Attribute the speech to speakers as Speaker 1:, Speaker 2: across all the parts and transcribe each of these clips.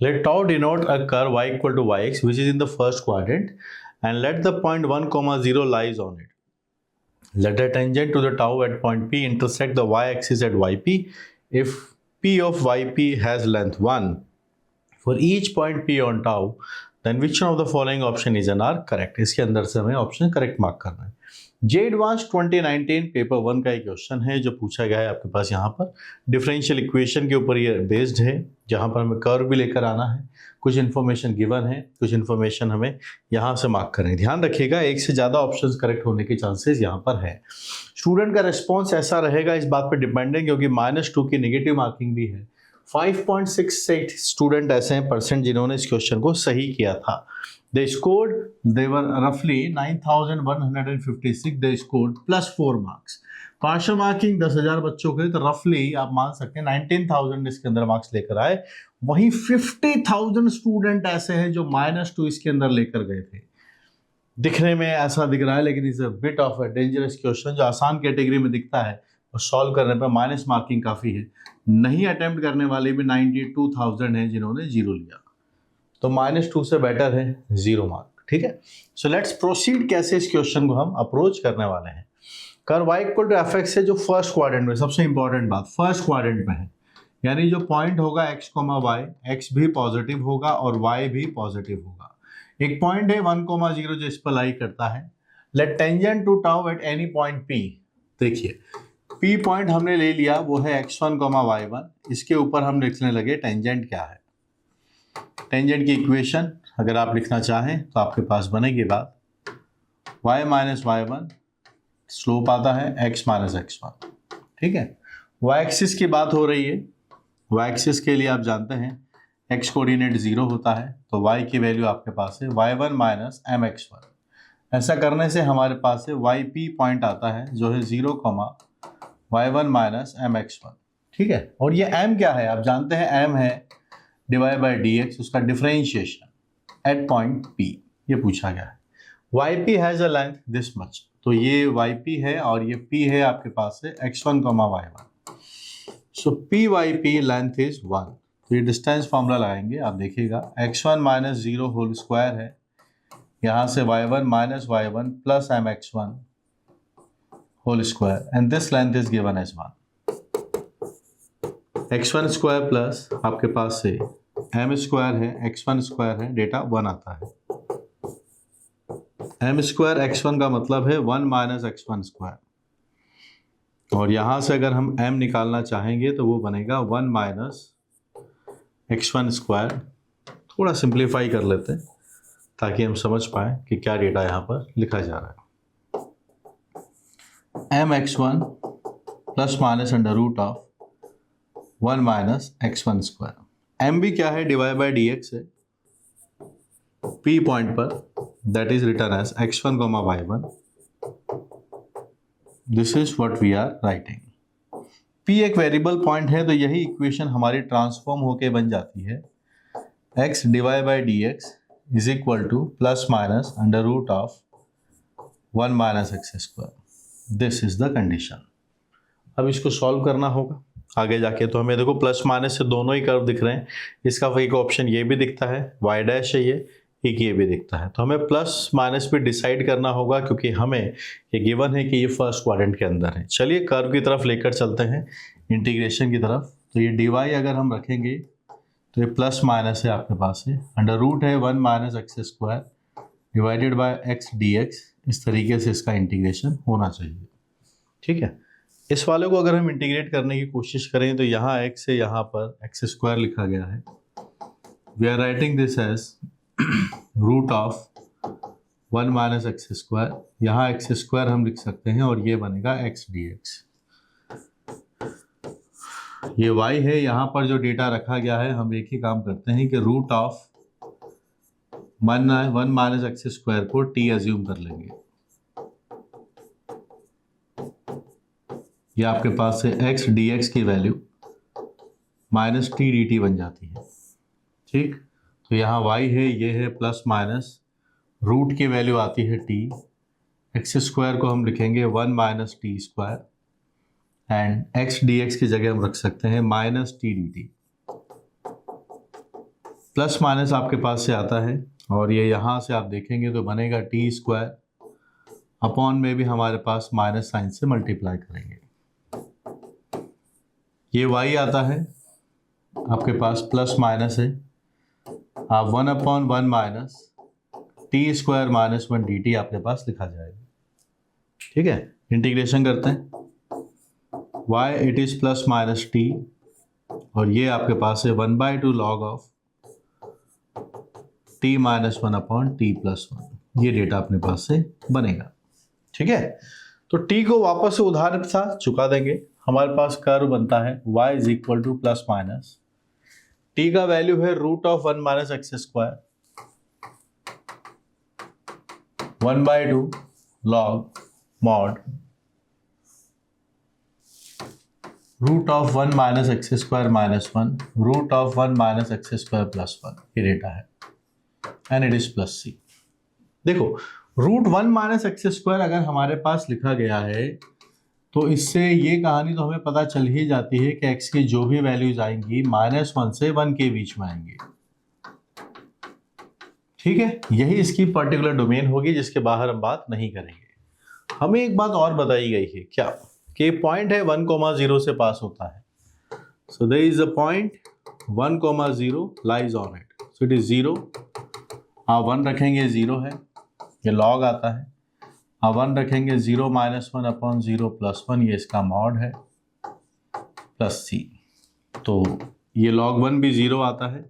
Speaker 1: Let tau denote a curve y equal to yx which is in the first quadrant and let the point 1, 0 lies on it. Let the tangent to the tau at point P intersect the y-axis at yp. If P of yp has length 1 for each point P on tau, then which one of the following option is an are correct? इसके अंदर से हमें option correct mark करना है। जे advance 2019 paper 1 का एक question है जो पूछा गया है आपके पास यहाँ पर। डिफरेंशियल इक्वेशन के ऊपर ये बेस्ड है, जहाँ पर हमें कर्व भी लेकर आना है, कुछ इन्फॉर्मेशन गिवन है, कुछ इन्फॉर्मेशन हमें यहाँ से मार्क करनी है। ध्यान रखिएगा, एक से ज़्यादा ऑप्शंस करेक्ट होने के चांसेस यहाँ पर है। स्टूडेंट का रिस्पॉन्स ऐसा रहेगा इस बात पर डिपेंडेंट, क्योंकि -2 की नेगेटिव मार्किंग भी है। 5.68 स्टूडेंट ऐसे हैं परसेंट जिन्होंने इस क्वेश्चन को सही किया था। They scored, they were roughly 9,156, they scored +4 marks. Partial marking 10,000 बच्चों के, तो रफली आप मान सकते हैं 19,000 इसके अंदर मार्क्स लेकर आए। वहीं 50,000 स्टूडेंट ऐसे हैं जो -2 इसके अंदर लेकर गए थे। दिखने में ऐसा दिख रहा है, लेकिन is a bit of a dangerous question. जो आसान कैटेगरी में दिखता है और सॉल्व करने पर माइनस मार्किंग काफ़ी है। नहीं अटेम्प्ट करने वाले भी 92,000 हैं जिन्होंने 0 लिया, तो -2 से बेटर है 0 मार्क। ठीक है, सो लेट्स प्रोसीड। कैसे इस क्वेश्चन को हम अप्रोच करने वाले हैं। Curve y equal to f x है जो फर्स्ट क्वाड्रेंट में, सबसे इंपॉर्टेंट बात फर्स्ट क्वाड्रेंट में है, यानी जो पॉइंट होगा x, y, x भी पॉजिटिव होगा और y भी पॉजिटिव होगा। एक पॉइंट है 1, 0 जो इस पर लाई करता है। Let tangent to tau at any point p। देखिए p पॉइंट हमने ले लिया, वो है x1, y1। इसके ऊपर हम लिखने लगे टेंजेंट क्या है। टेंजेंट की इक्वेशन अगर आप लिखना चाहें तो आपके पास बनेगी बात y माइनस y1, स्लोप आता है x माइनस x1। ठीक है, y एक्सिस की बात हो रही है। y एक्सिस के लिए आप जानते हैं x कोऑर्डिनेट 0 होता है, तो y की वैल्यू आपके पास है y1 माइनस mx1। ऐसा करने से हमारे पास है yp पॉइंट आता है जो है 0, y1 माइनस mx1। ठीक है, और ये m क्या है आप जानते हैं, m है डिवाइड बाई dx, उसका डिफरेंशिएशन एट पॉइंट p, ये पूछा गया है। yp has a length this much, तो ये yp है और ये p है आपके पास है x1, y1। So pyp length is 1, तो ये डिस्टेंस फॉर्मूला लगाएंगे। आप देखिएगा x1 माइनस 0 होल स्क्वायर है, यहाँ से y1 minus y1 plus mx1 whole square, and this length is given as 1। x1 square plus आपके पास से m स्क्वायर है, x1 स्क्वायर है, डेटा 1 आता है। m स्क्वायर x1 का मतलब है 1 माइनस x1 स्क्वायर, और यहाँ से अगर हम m निकालना चाहेंगे तो वो बनेगा 1 माइनस x1 स्क्वायर। थोड़ा सिंप्लीफाई कर लेते हैं ताकि हम समझ पाए कि क्या डेटा यहाँ पर लिखा जा रहा है। mx1 plus minus under root of 1 minus x1 square. m भी क्या है, डिवाइड बाई dx है p पॉइंट पर, that is written as x1, y1। This is what we are writing. p एक वेरिएबल पॉइंट है, तो यही इक्वेशन हमारी ट्रांसफॉर्म होके बन जाती है x divide by dx is equal to plus minus under root of 1 minus x square. This is the condition. अब इसको सॉल्व करना होगा आगे जाके, तो हमें देखो प्लस माइनस से दोनों ही कर्व दिख रहे हैं। इसका एक ऑप्शन ये भी दिखता है y डैश है, ये एक ये भी दिखता है, तो हमें प्लस माइनस पे डिसाइड करना होगा, क्योंकि हमें ये गिवन है कि ये फर्स्ट क्वाड्रेंट के अंदर है। चलिए कर्व की तरफ लेकर चलते हैं, इंटीग्रेशन की तरफ। तो ये dy अगर हम रखेंगे तो ये प्लस माइनस है आपके पास है, अंडर रूट है 1 minus x square divided by x dx। इस तरीके से इसका इंटीग्रेशन होना चाहिए। ठीक है, इस वाले को अगर हम इंटीग्रेट करने की कोशिश करें तो यहाँ x से यहाँ पर x स्क्वायर लिखा गया है। We are writing this as root of 1 minus x square, यहाँ एक्स स्क्वायर हम लिख सकते हैं और ये बनेगा x dx। ये y है, यहाँ पर जो डेटा रखा गया है हम एक ही काम करते हैं कि root of 1 minus x square को t एज्यूम कर लेंगे। ये आपके पास है x dx की वैल्यू माइनस t dt बन जाती है। ठीक, तो यहाँ y है, ये है प्लस माइनस रूट की वैल्यू आती है t, एक्स स्क्वायर को हम लिखेंगे 1 minus T square, and x dx की जगह हम रख सकते हैं minus t dt। Plus minus आपके पास से आता है और ये यहाँ से आप देखेंगे तो बनेगा टी स्क्वायर अपॉन में भी हमारे पास माइनस साइन से मल्टीप्लाई करेंगे। ये y आता है आपके पास प्लस माइनस है, आप 1/1 minus T square minus 1 dt आपके पास लिखा जाएगा। ठीक है, इंटीग्रेशन करते हैं, y it is plus minus T और ये आपके पास है 1/2 log of t minus 1/t+1। ये डेटा अपने पास से बनेगा। ठीक है, तो t को वापस से उधार के साथ चुका देंगे। हमारे पास कर्व बनता है y is equal to plus minus t का वैल्यू है √1 minus x square 1/2 log mod √1 minus x square minus 1 √1 minus x square plus 1। ये डेटा है and it is plus c। देखो √1 माइनस एक्स स्क्वायर अगर हमारे पास लिखा गया है तो इससे ये कहानी तो हमें पता चल ही जाती है कि x की जो भी वैल्यूज आएंगी -1 से 1 के बीच में आएंगी। ठीक है, यही इसकी पर्टिकुलर डोमेन होगी जिसके बाहर हम बात नहीं करेंगे। हमें एक बात और बताई गई है क्या कि पॉइंट है 1,0 से पास होता है। So there is a point 1,0 lies on it, so it is 0। आप 1 रखेंगे 0 है, ये लॉग आता है। आप 1 रखेंगे 0 - 1/0 + 1, ये इसका मॉड है प्लस c। तो ये log 1 भी 0 आता है,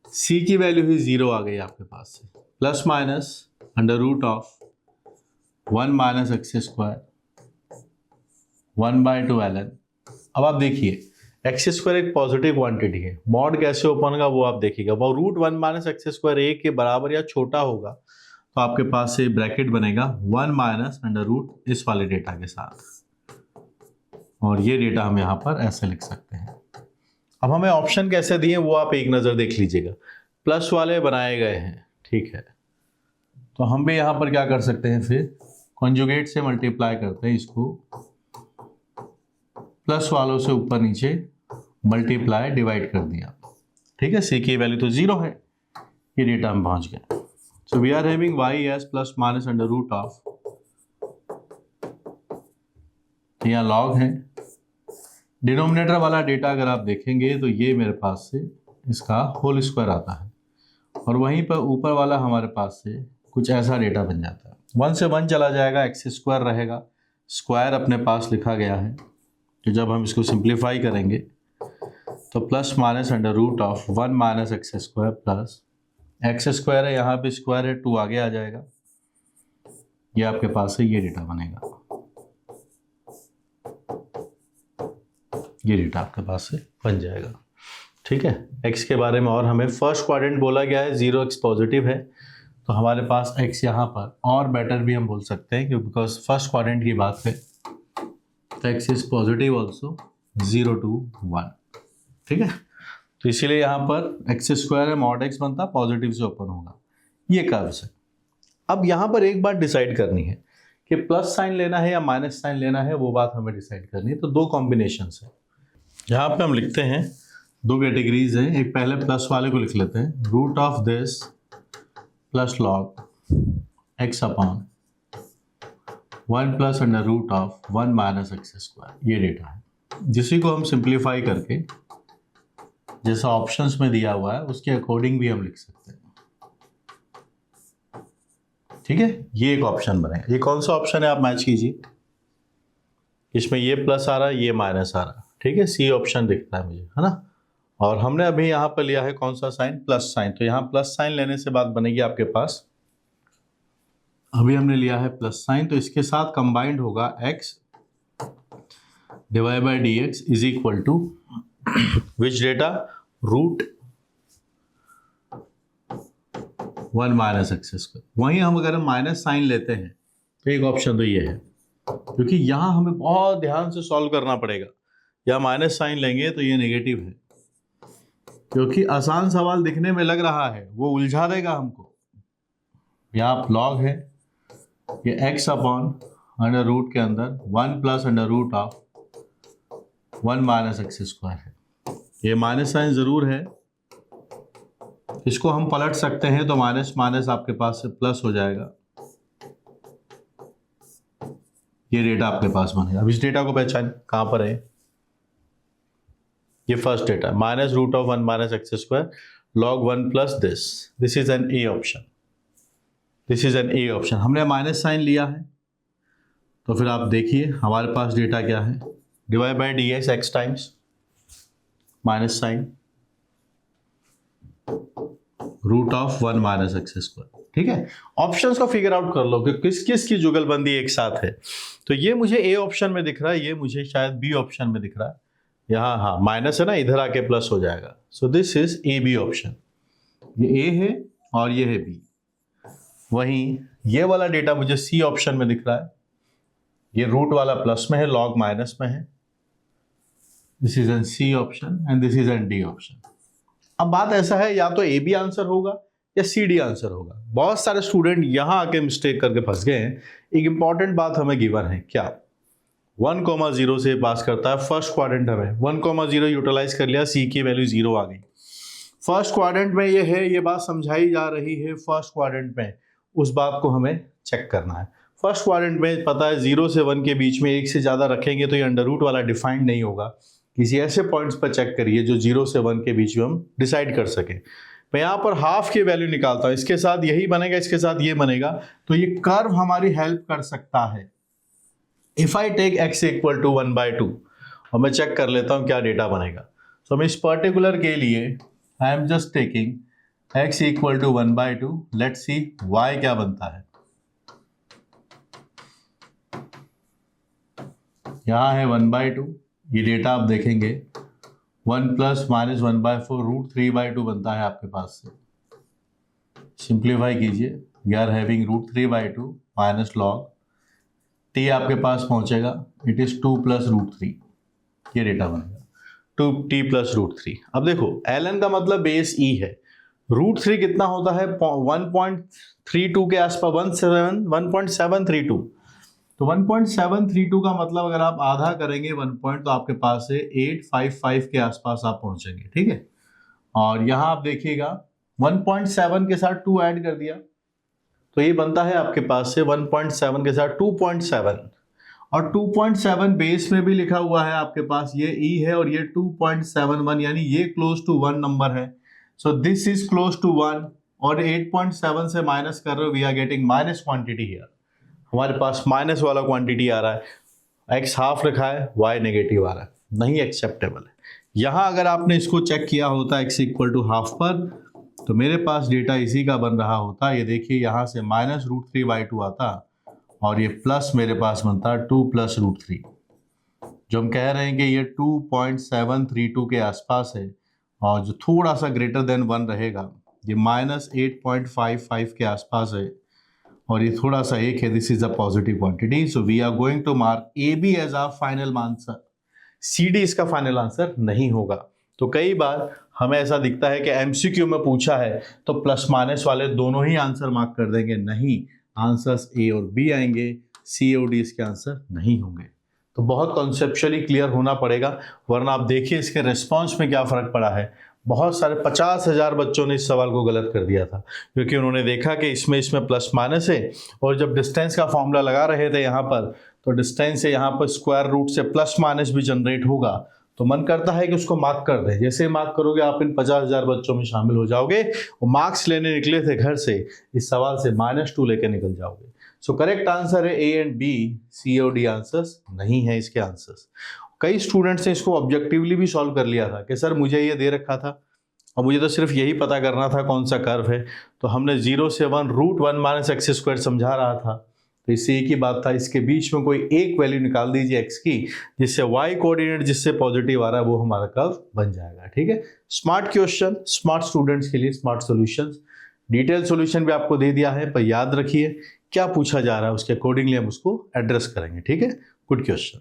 Speaker 1: c की वैल्यू ही 0 आ गई आपके पास से, plus minus √1 minus x square 1/2 ln। अब आप देखिए एक्स स्क्वायर एक पॉजिटिव क्वांटिटी है, मॉड कैसे ओपन होगा वो आप देखिएगा। वो √1 माइनस एक्स स्क्वायर 1 के बराबर या छोटा होगा तो आपके पास से ब्रैकेट बनेगा 1 माइनस √ इस वाले डेटा के साथ, और ये डेटा हम यहाँ पर ऐसे लिख सकते हैं। अब हमें ऑप्शन कैसे दिए वो आप एक नज़र देख लीजिएगा, प्लस वाले बनाए गए हैं। ठीक है, तो हम भी यहाँ पर क्या कर सकते हैं, फिर कॉन्जुगेट से मल्टीप्लाई करते हैं इसको, प्लस वालों से ऊपर नीचे मल्टीप्लाई डिवाइड कर दिया। ठीक है, सी की वैल्यू तो 0 है, ये डेटा हम पहुँच गए। So we are having y as plus minus √ यहाँ log है। डिनोमिनेटर वाला डेटा अगर आप देखेंगे तो ये मेरे पास से इसका होल स्क्वायर आता है, और वहीं पर ऊपर वाला हमारे पास से कुछ ऐसा डेटा बन जाता है। 1 से 1 चला जाएगा, एक्स स्क्वायर रहेगा, स्क्वायर अपने पास लिखा गया है। तो जब हम इसको सिंप्लीफाई करेंगे तो plus minus √1 minus x square plus x square है, यहाँ पे स्क्वायर है, 2 आगे आ जाएगा। ये आपके पास है, ये डेटा बनेगा। ये डेटा आपके पास से बन जाएगा। ठीक है, x के बारे में और हमें फर्स्ट क्वाड्रेंट बोला गया है, 0x पॉजिटिव है, तो हमारे पास x यहाँ पर और बेटर भी हम बोल सकते हैं क्योंकि बिकॉज फर्स्ट क्वाड्रेंट की बात है तो x is positive also 0 to 1। ठीक है, तो इसीलिए यहाँ पर एक्स स्क्वायर है, मॉड x बनता पॉजिटिव से ओपन होगा। ये कर्व्स है। अब यहाँ पर एक बात डिसाइड करनी है कि प्लस साइन लेना है या माइनस साइन लेना है, वो बात हमें डिसाइड करनी है। तो 2 कॉम्बिनेशंस है, यहाँ पे हम लिखते हैं 2 कैटेगरीज हैं। एक पहले प्लस वाले को लिख लेते हैं, root of this plus log x upon 1 plus √1 minus x square. ये डेटा है, जिसी को हम सिंप्लीफाई करके जैसा ऑप्शंस में दिया हुआ है उसके अकॉर्डिंग भी हम लिख सकते हैं। ठीक है, ये एक ऑप्शन बनेगा। ये कौन सा ऑप्शन है आप मैच कीजिए, इसमें ये प्लस आ रहा है, ये माइनस आ रहा है। ठीक है, सी ऑप्शन दिखता है मुझे, है ना। और हमने अभी यहाँ पर लिया है कौन सा साइन, प्लस साइन, तो यहाँ प्लस साइन लेने से बात बनेगी आपके पास। अभी हमने लिया है प्लस साइन, तो इसके साथ कंबाइंड होगा x divide by dx is equal to which data, √1 minus x square. वहीं हम अगर हम माइनस साइन लेते हैं तो एक ऑप्शन तो ये है, क्योंकि यहाँ हमें बहुत ध्यान से सॉल्व करना पड़ेगा। या माइनस साइन लेंगे तो ये नेगेटिव है, क्योंकि आसान सवाल दिखने में लग रहा है, वो उलझा देगा हमको। यहाँ लॉग है, ये x अपॉन √ के अंदर 1 प्लस √1 माइनस एक्स स्क्वायर है। ये माइनस साइन ज़रूर है, इसको हम पलट सकते हैं तो माइनस माइनस आपके पास से प्लस हो जाएगा, ये डेटा आपके पास बनेगा। अब इस डेटा को पहचान कहां पर है, ये first data minus root of 1 minus x square log 1 plus this is an A option, this is an A option. हमने माइनस साइन लिया है तो फिर आप देखिए हमारे पास डेटा क्या है, divide by d x x times minus sign root of 1 minus x square. ठीक है, ऑप्शंस को फिगर आउट कर लो कि किस किस की जुगलबंदी एक साथ है। तो ये मुझे ए ऑप्शन में दिख रहा है, ये मुझे शायद बी ऑप्शन में दिख रहा है, यहाँ हाँ माइनस है ना, इधर आके प्लस हो जाएगा। So this is a B option, ये ए है और ये है बी। वहीं ये वाला डेटा मुझे सी ऑप्शन में दिख रहा है, ये रूट वाला प्लस में है, लॉग माइनस में है। This is an C option and this is an D option. अब बात ऐसा है, या तो ए बी आंसर होगा या सी डी आंसर होगा। बहुत सारे स्टूडेंट यहां आके मिस्टेक करके फंस गए हैं। एक इंपॉर्टेंट बात हमें गिवन है, क्या 1,0 से पास करता है फर्स्ट क्वाड्रेंट, हमें 1,0 यूटिलाइज कर लिया, सी की वैल्यू 0 आ गई। फर्स्ट क्वाड्रेंट में ये है, ये बात समझाई जा रही है फर्स्ट क्वाड्रेंट में, उस बात को हमें चेक करना है। फर्स्ट क्वाड्रेंट में पता है 0 से 1 के बीच में एक से ज़्यादा रखेंगे तो ये अंडर रूट वाला डिफाइंड नहीं होगा। किसी ऐसे पॉइंट्स पर चेक करिए जो 0 से 1 के बीच में हम डिसाइड कर सकें। मैं यहाँ पर हाफ की वैल्यू निकालता हूँ, इसके साथ यही बनेगा, इसके साथ ये बनेगा, तो ये कर्व हमारी हेल्प कर सकता है। If I take x equal to 1/2 और मैं चेक कर लेता हूँ क्या डेटा बनेगा। तो मैं इस पर्टिकुलर के लिए I am just taking x equal to 1/2, let's see y क्या बनता है। यहाँ है 1/2, ये डेटा आप देखेंगे 1 प्लस माइनस 1/4 रूट 3/2 बनता है आपके पास से। सिंप्लीफाई कीजिए, we are having root 3/2 minus log t आपके पास पहुंचेगा, इट इज 2 प्लस रूट 3, ये डेटा बनेगा 2t प्लस रूट 3। अब देखो ln का मतलब बेस e है, रूट 3 कितना होता है 1.32 के आसपास, 1.732। तो 1.732 का मतलब अगर आप आधा करेंगे 1 पॉइंट तो आपके पास है 855 के आसपास आप पहुंचेंगे। ठीक है, और यहां आप देखिएगा 1.7 के साथ 2 ऐड कर दिया तो ये बनता है आपके पास से 1.7 के साथ 2.7, और 2.7 बेस में भी लिखा हुआ है आपके पास, ये e है और ये 2.71, यानी ये क्लोज टू 1 नंबर है। So this is close to 1, और 8.7 से माइनस कर रहे हो, we are getting minus quantity here. हमारे पास माइनस वाला क्वांटिटी आ रहा है, x हाफ रखा है, y नेगेटिव आ रहा है, नहीं एक्सेप्टेबल है। यहाँ अगर आपने इसको चेक किया होता x इक्वल टू हाफ पर, तो मेरे पास डेटा इसी का बन रहा होता। ये देखिए यहाँ से माइनस रूट 3/2 आता और ये प्लस मेरे पास बनता 2 प्लस रूट 3, जो हम कह रहे हैं कि ये 2.732 के आसपास है, और जो थोड़ा सा ग्रेटर देन 1 रहेगा ये माइनस 8.55 के आसपास है, और ये थोड़ा सा 1 है, this is a positive quantity. So we are going to mark A B as a final answer, C D इसका फाइनल आंसर नहीं होगा। तो कई बार हमें ऐसा दिखता है कि एमसीक्यू में पूछा है तो प्लस माइनस वाले दोनों ही आंसर मार्क कर देंगे, नहीं, आंसर्स ए और बी आएंगे, सी और डी इसके आंसर नहीं होंगे। तो बहुत कॉन्सेप्चुअली क्लियर होना पड़ेगा, वरना आप देखिए इसके रिस्पॉन्स में क्या फ़र्क पड़ा है। बहुत सारे 50,000 बच्चों ने इस सवाल को गलत कर दिया था, क्योंकि उन्होंने देखा कि इसमें प्लस माइनस है, और जब डिस्टेंस का फॉर्मूला लगा रहे थे यहाँ पर, तो डिस्टेंस से यहाँ पर स्क्वायर रूट से प्लस माइनस भी जनरेट होगा, तो मन करता है कि उसको मार्क कर दे। जैसे मार्क करोगे आप इन 50,000 बच्चों में शामिल हो जाओगे, और मार्क्स लेने निकले थे घर से, इस सवाल से -2 लेके निकल जाओगे। सो करेक्ट आंसर है ए एंड बी, सी और डी आंसर्स नहीं है इसके आंसर्स। कई स्टूडेंट्स ने इसको ऑब्जेक्टिवली भी सॉल्व कर लिया था कि सर मुझे ये दे रखा था और मुझे तो सिर्फ यही पता करना था कौन सा कर्व है, तो हमने 0 से 1 रूट 1 माइनस एक्स स्क्वायर समझा रहा था, तो इससे एक ही बात था, इसके बीच में कोई एक वैल्यू निकाल दीजिए x की, जिससे y कोऑर्डिनेट जिससे पॉजिटिव आ रहा है वो हमारा कर्व बन जाएगा। ठीक है, स्मार्ट क्वेश्चन, स्मार्ट स्टूडेंट्स के लिए स्मार्ट सॉल्यूशंस। डिटेल सॉल्यूशन भी आपको दे दिया है, पर याद रखिए क्या पूछा जा रहा है उसके अकॉर्डिंगली हम उसको एड्रेस करेंगे। ठीक है, गुड क्वेश्चन।